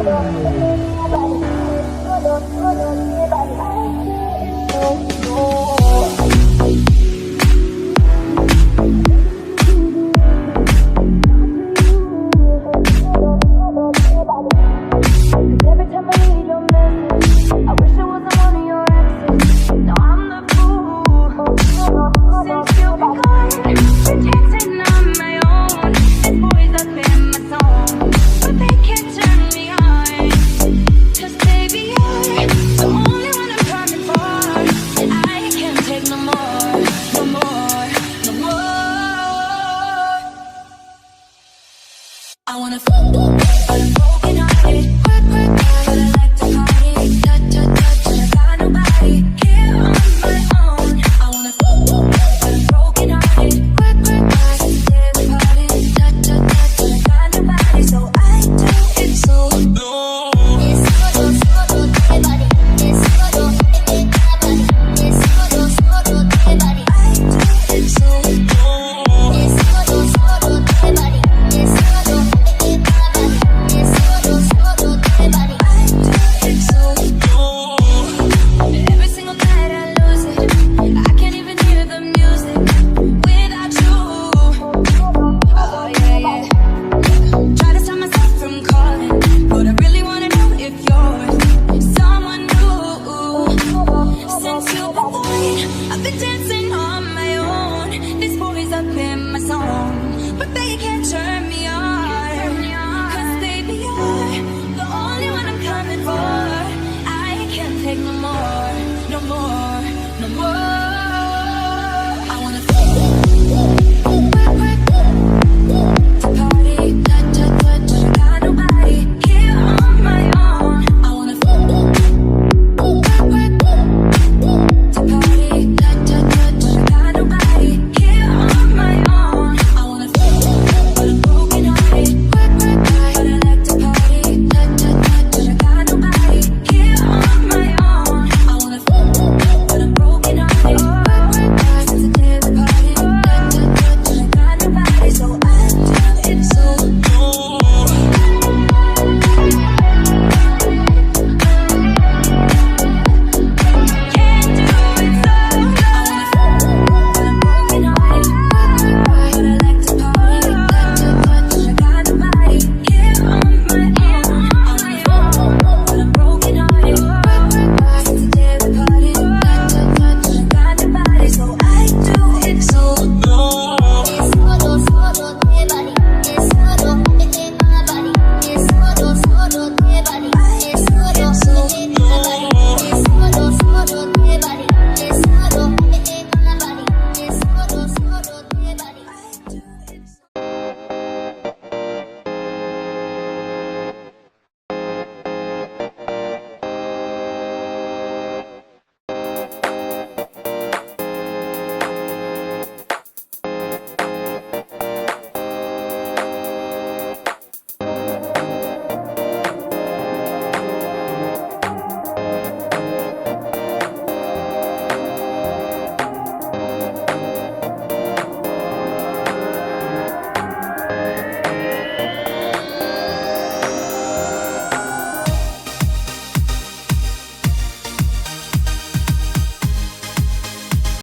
Every time I read your message, I wish it wasn't one of your exes. Now I'm the fool. Since you've been gone, been chasing on my own. These boys up in my zone, but they can't turn me on. 'Cause baby, you're the only one I'm coming for. And I can't take no more, no more, no more. I wanna fall, but I'm broken.